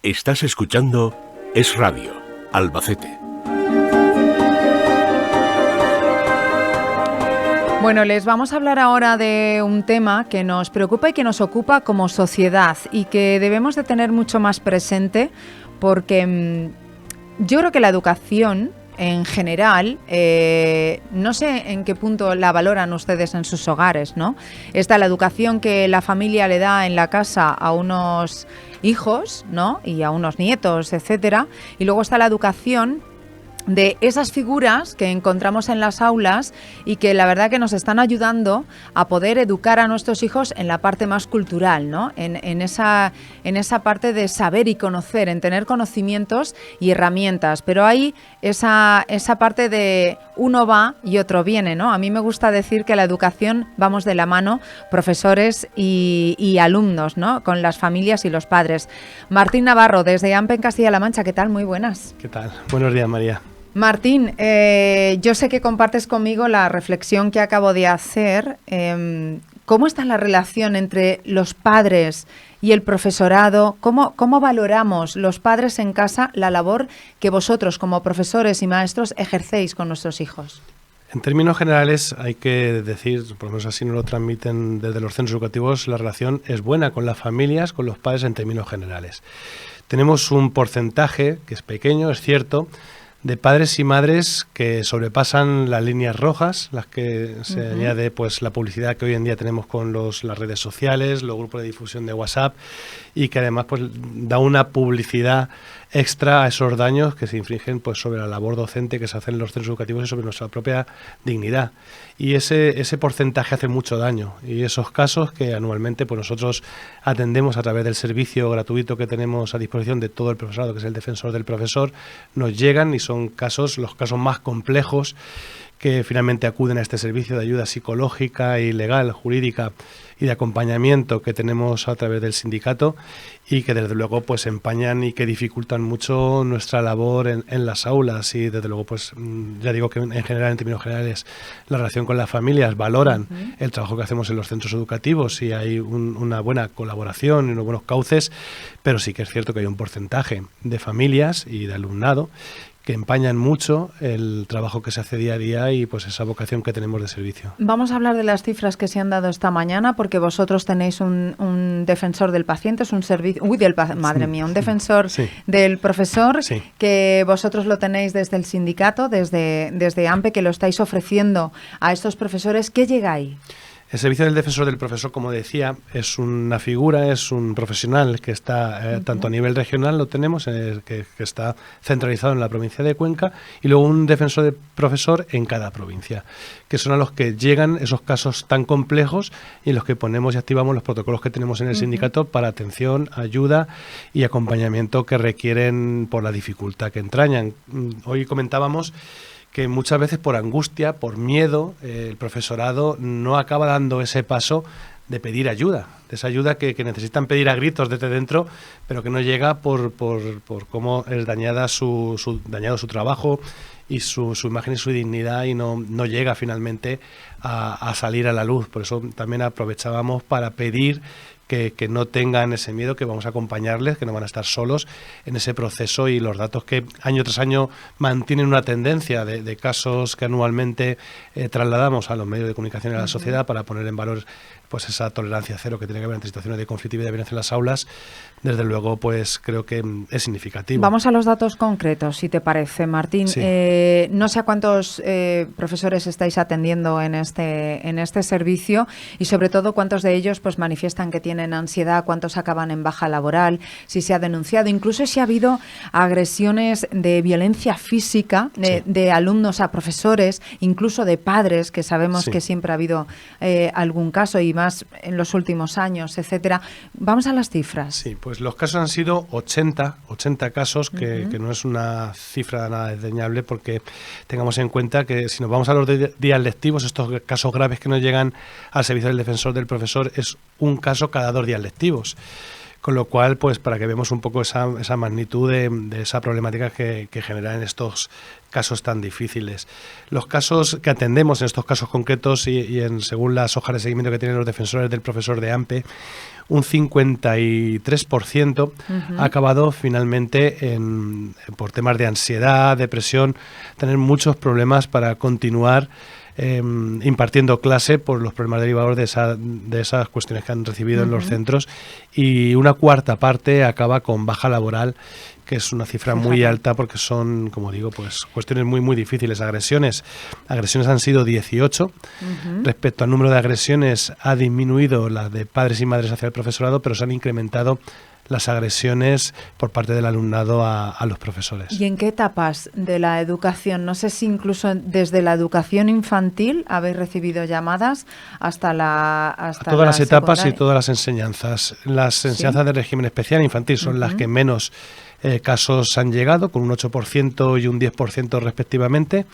Estás escuchando Es Radio, Albacete. Bueno, les vamos a hablar ahora de un tema que nos preocupa y que nos ocupa como sociedad y que debemos de tener mucho más presente porque yo creo que la educación en general, no sé en qué punto la valoran ustedes en sus hogares, ¿no? Está la educación que la familia le da en la casa a unos hijos, ¿no? Y a unos nietos, etcétera. Y luego está la educación de esas figuras que encontramos en las aulas y que la verdad que nos están ayudando a poder educar a nuestros hijos en la parte más cultural, ¿no? En esa parte de saber y conocer, en tener conocimientos y herramientas. Pero hay esa parte de uno va y otro viene, ¿no? A mí me gusta decir que la educación vamos de la mano, profesores y alumnos, ¿no? Con las familias y los padres. Martín Navarro, desde AMPE en Castilla-La Mancha, ¿qué tal? Muy buenas. ¿Qué tal? Buenos días, María. Martín, yo sé que compartes conmigo la reflexión que acabo de hacer. ¿Cómo está la relación entre los padres y el profesorado? ¿Cómo valoramos los padres en casa la labor que vosotros como profesores y maestros ejercéis con nuestros hijos? En términos generales hay que decir, por lo menos así nos lo transmiten desde los centros educativos, la relación es buena con las familias, con los padres en términos generales. Tenemos un porcentaje, que es pequeño, es cierto, de padres y madres que sobrepasan las líneas rojas, las que se añade pues la publicidad que hoy en día tenemos con las redes sociales, los grupos de difusión de WhatsApp, y que además pues da una publicidad extra a esos daños que se infringen pues sobre la labor docente que se hace en los centros educativos y sobre nuestra propia dignidad. Y ese porcentaje hace mucho daño, y esos casos que anualmente pues nosotros atendemos a través del servicio gratuito que tenemos a disposición de todo el profesorado, que es el defensor del profesor, nos llegan y son los casos más complejos que finalmente acuden a este servicio de ayuda psicológica y legal, jurídica y de acompañamiento que tenemos a través del sindicato, y que desde luego pues empañan y que dificultan mucho nuestra labor en las aulas. Y desde luego pues ya digo que en general, en términos generales, la relación con las familias valoran el trabajo que hacemos en los centros educativos y hay una buena colaboración y unos buenos cauces, pero sí que es cierto que hay un porcentaje de familias y de alumnado que empañan mucho el trabajo que se hace día a día y pues esa vocación que tenemos de servicio. Vamos a hablar de las cifras que se han dado esta mañana, porque vosotros tenéis un defensor del paciente, es un servicio, un defensor del profesor, que vosotros lo tenéis desde el sindicato, desde AMPE, que lo estáis ofreciendo a estos profesores. ¿Qué llega ahí? El servicio del defensor del profesor, como decía, es una figura, es un profesional que está tanto a nivel regional, lo tenemos, que está centralizado en la provincia de Cuenca, y luego un defensor del profesor en cada provincia, que son a los que llegan esos casos tan complejos y en los que ponemos y activamos los protocolos que tenemos en el sindicato para atención, ayuda y acompañamiento que requieren por la dificultad que entrañan. Hoy comentábamos que muchas veces por angustia, por miedo, el profesorado no acaba dando ese paso de pedir ayuda, de esa ayuda que necesitan pedir a gritos desde dentro, pero que no llega por cómo es dañado su trabajo y su imagen y su dignidad, y no llega finalmente a salir a la luz. Por eso también aprovechábamos para pedir que no tengan ese miedo, que vamos a acompañarles, que no van a estar solos en ese proceso, y los datos que año tras año mantienen una tendencia de casos que anualmente trasladamos a los medios de comunicación y a la sociedad para poner en valor pues esa tolerancia cero que tiene que haber entre situaciones de conflictividad y de violencia en las aulas, desde luego pues creo que es significativo. Vamos a los datos concretos, si te parece, Martín. Sí. No sé a cuántos profesores estáis atendiendo en este servicio, y sobre todo cuántos de ellos pues manifiestan que tienen ansiedad, cuántos acaban en baja laboral, si se ha denunciado, incluso si ha habido agresiones de violencia física de alumnos a profesores, incluso de padres, que sabemos que siempre ha habido algún caso, y más en los últimos años, etcétera. Vamos a las cifras. Sí, pues los casos han sido 80 casos, que no es una cifra nada desdeñable, porque tengamos en cuenta que si nos vamos a los días lectivos, estos casos graves que nos llegan al servicio del defensor del profesor es un caso cada 2 días lectivos. Con lo cual, pues para que veamos un poco esa magnitud de esa problemática que genera en estos casos tan difíciles. Los casos que atendemos en estos casos concretos según las hojas de seguimiento que tienen los defensores del profesor de AMPE, un 53% ha acabado finalmente por temas de ansiedad, depresión, tener muchos problemas para continuar impartiendo clase por los problemas derivados de esas cuestiones que han recibido en los centros, y una cuarta parte acaba con baja laboral, que es una cifra muy alta porque son, como digo, pues cuestiones muy muy difíciles. Agresiones han sido 18. Respecto al número de agresiones ha disminuido las de padres y madres hacia el profesorado, pero se han incrementado las agresiones por parte del alumnado a los profesores. ¿Y en qué etapas de la educación? No sé si incluso desde la educación infantil habéis recibido llamadas hasta todas las etapas secundaria. Y todas las enseñanzas. Las enseñanzas del régimen especial infantil son las que menos casos han llegado, con un 8% y un 10% respectivamente,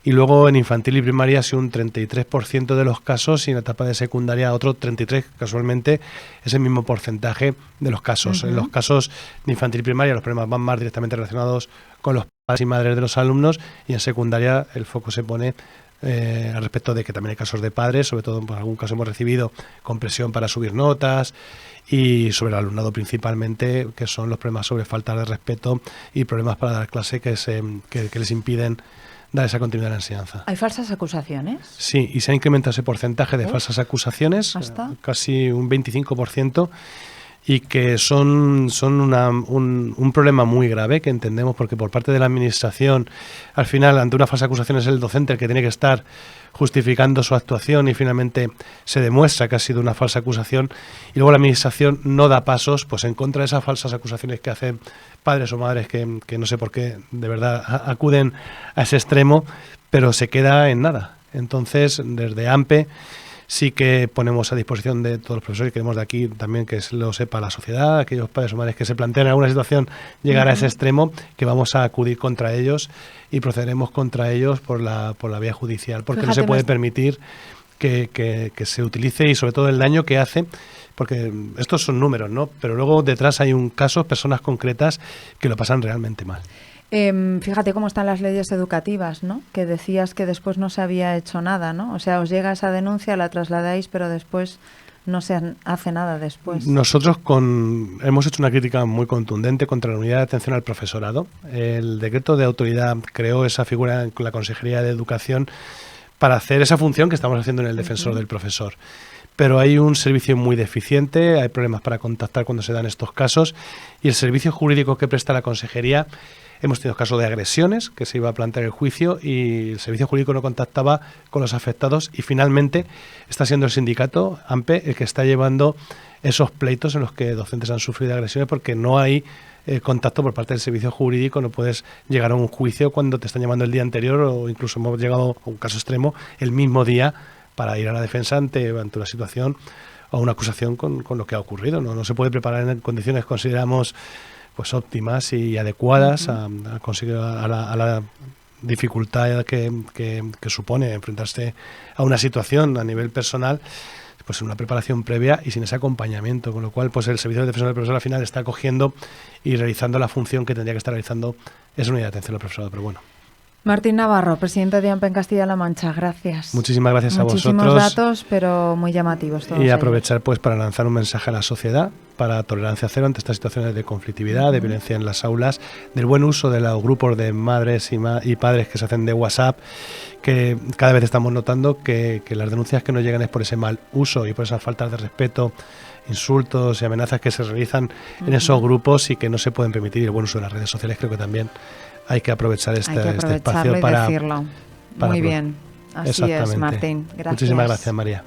y luego en infantil y primaria ha sido un 33% de los casos, y en la etapa de secundaria otro 33%, casualmente es el mismo porcentaje de los casos. En los casos de infantil y primaria los problemas van más directamente relacionados con los padres y madres de los alumnos, y en secundaria el foco se pone al respecto de que también hay casos de padres, sobre todo en algún caso hemos recibido compresión para subir notas, y sobre el alumnado principalmente, que son los problemas sobre falta de respeto y problemas para dar clase que les impiden dar esa continuidad en la enseñanza. ¿Hay falsas acusaciones? Sí, y se ha incrementado ese porcentaje de falsas acusaciones, casi un 25%, y que son un problema muy grave, que entendemos, porque por parte de la administración, al final, ante una falsa acusación es el docente el que tiene que estar justificando su actuación, y finalmente se demuestra que ha sido una falsa acusación, y luego la administración no da pasos pues en contra de esas falsas acusaciones que hacen padres o madres que no sé por qué de verdad acuden a ese extremo, pero se queda en nada. Entonces, desde AMPE sí que ponemos a disposición de todos los profesores, y queremos de aquí también que lo sepa la sociedad, aquellos padres o madres que se plantean en alguna situación llegar a ese extremo, que vamos a acudir contra ellos y procederemos contra ellos por la vía judicial, porque no se puede permitir que se utilice, y sobre todo el daño que hace, porque estos son números, ¿no? Pero luego detrás hay un caso, personas concretas que lo pasan realmente mal. Fíjate cómo están las leyes educativas, ¿no? Que decías que después no se había hecho nada, ¿no? O sea, os llega esa denuncia, la trasladáis, pero después no se hace nada después. Nosotros hemos hecho una crítica muy contundente contra la unidad de atención al profesorado. El decreto de autoridad creó esa figura con la Consejería de Educación para hacer esa función que estamos haciendo en el defensor del profesor. Pero hay un servicio muy deficiente, hay problemas para contactar cuando se dan estos casos, y el servicio jurídico que presta la Consejería, hemos tenido casos de agresiones, que se iba a plantear el juicio y el servicio jurídico no contactaba con los afectados, y finalmente está siendo el sindicato AMPE el que está llevando esos pleitos en los que docentes han sufrido agresiones, porque no hay contacto por parte del servicio jurídico. No puedes llegar a un juicio cuando te están llamando el día anterior, o incluso hemos llegado a un caso extremo el mismo día para ir a la defensa ante una situación o una acusación con lo que ha ocurrido. No se puede preparar en condiciones, consideramos, pues óptimas y adecuadas a conseguir a la dificultad que supone enfrentarse a una situación a nivel personal, pues una preparación previa y sin ese acompañamiento, con lo cual pues el servicio de defensor del profesor al final está cogiendo y realizando la función que tendría que estar realizando esa unidad de atención al profesorado, pero bueno. Martín Navarro, presidente de AMPE en Castilla-La Mancha, gracias. Muchísimas gracias a vosotros. Muchísimos datos, pero muy llamativos todos. Y aprovechar pues para lanzar un mensaje a la sociedad para tolerancia cero ante estas situaciones de conflictividad, de violencia en las aulas, del buen uso de los grupos de madres y padres que se hacen de WhatsApp, que cada vez estamos notando que las denuncias que nos llegan es por ese mal uso y por esas faltas de respeto, insultos y amenazas que se realizan en esos grupos y que no se pueden permitir. Y el buen uso de las redes sociales, creo que también hay que aprovechar este espacio para decirlo. Muy bien, así es, Martín. Gracias. Muchísimas gracias, María.